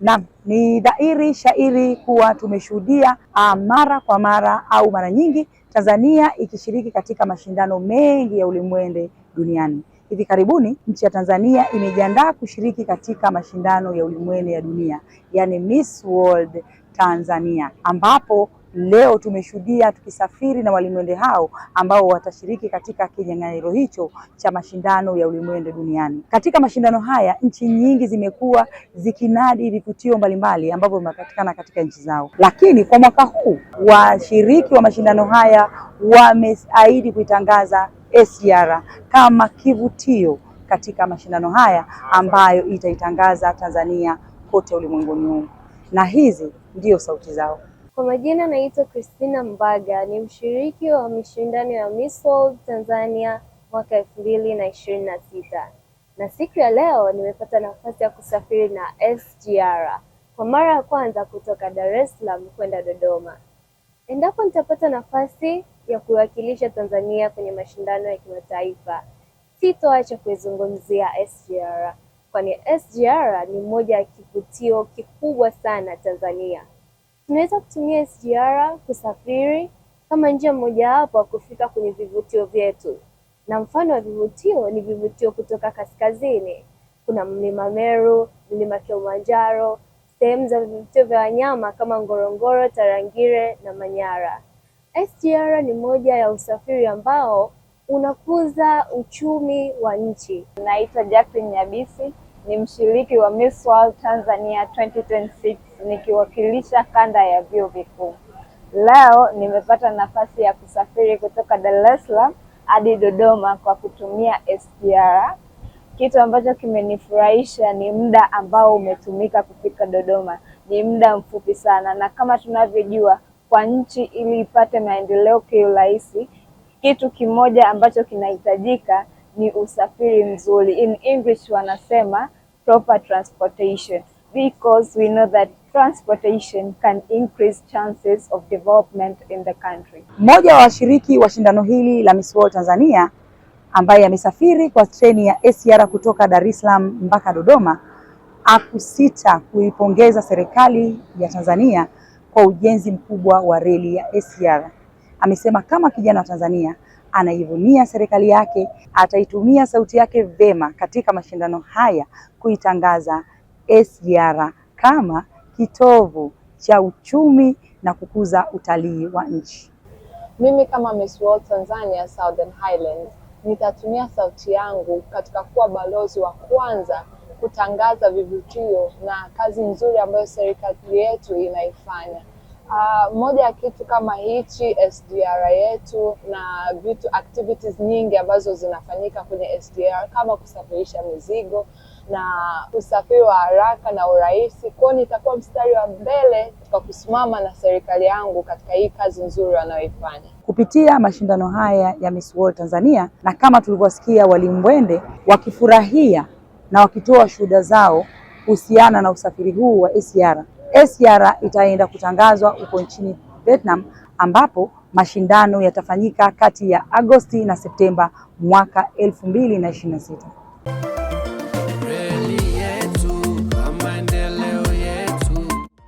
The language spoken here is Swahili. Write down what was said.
Naam, ni dhahiri shairi kuwa tumeshuhudia mara kwa mara au mara nyingi Tanzania ikishiriki katika mashindano mengi ya ulimwende duniani. Hivi karibuni nchi ya Tanzania imejiandaa kushiriki katika mashindano ya ulimwende ya dunia, yani Miss World Tanzania, ambapo leo tumeshuhudia tukisafiri na walimwende hao ambao watashiriki katika kinyang'anyiro hicho cha mashindano ya ulimwende duniani. Katika mashindano haya nchi nyingi zimekuwa zikinadi vivutio mbalimbali ambavyo vinapatikana katika nchi zao, lakini kwa mwaka huu washiriki wa mashindano haya wameahidi kuitangaza SGR kama kivutio katika mashindano haya ambayo itaitangaza Tanzania kote ulimwenguni, na hizi ndio sauti zao. Kwa majina naitwa Christina Mbaga, ni mshiriki wa mashindano ya Miss World Tanzania mwaka 2026. Na siku ya leo nimepata nafasi ya kusafiri na SGR kwa mara ya kwanza kutoka Dar es Salaam kwenda Dodoma. Endapo nitapata nafasi ya kuwakilisha Tanzania kwenye mashindano ya kimataifa, sitoacha kuizungumzia SGR, kwani SGR ni moja ya kivutio kikubwa sana Tanzania. Tunaweza kutumia SGR kusafiri kama njia mojawapo kufika kwenye vivutio vyetu, na mfano wa vivutio ni vivutio kutoka kaskazini. Kuna mlima Meru, mlima Kilimanjaro, sehemu za vivutio vya wanyama kama Ngorongoro, Tarangire na Manyara. SGR ni moja ya usafiri ambao unakuza uchumi wa nchi. Naitwa Jacqueline Nyabisi, ni mshiriki wa Miss World Tanzania 2026 nikiwakilisha kanda ya vyuo vikuu. Leo nimepata nafasi ya kusafiri kutoka Dar es Salaam hadi Dodoma kwa kutumia SGR. Kitu ambacho kimenifurahisha ni muda ambao umetumika kufika Dodoma. Ni muda mfupi sana, na kama tunavyojua kwa nchi ili ipate maendeleo kiurahisi, kitu kimoja ambacho kinahitajika ni usafiri mzuri. In English wanasema proper transportation, because we know that transportation can increase chances of development in the country. Mmoja wa washiriki wa shindano hili la Miss World Tanzania ambaye amesafiri kwa treni ya SGR kutoka Dar es Salaam mpaka Dodoma hakusita kuipongeza serikali ya Tanzania kwa ujenzi mkubwa wa reli ya SGR. Amesema kama kijana wa Tanzania anaivunia serikali yake, ataitumia sauti yake vema katika mashindano haya kuitangaza SGR kama kitovu cha uchumi na kukuza utalii wa nchi. Mimi kama Miss World Tanzania Southern Highlands nitatumia sauti yangu katika kuwa balozi wa kwanza kutangaza vivutio na kazi nzuri ambayo serikali yetu inaifanya. Moja ya kitu kama hichi SGR yetu na activities nyingi ambazo zinafanyika kwenye SGR kama kusafirisha mizigo na usafiri wa haraka na urahisi. Kwa hiyo nitakuwa mstari wa mbele kwa kusimama na serikali yangu katika hii kazi nzuri wanayoifanya. Kupitia mashindano haya ya Miss World Tanzania, na kama tulivyosikia walimwende wakifurahia na wakitoa shuhuda zao kuhusiana na usafiri huu wa SGR. SGR itaenda kutangazwa huko nchini Vietnam ambapo mashindano yatafanyika kati ya Agosti na Septemba mwaka 2026.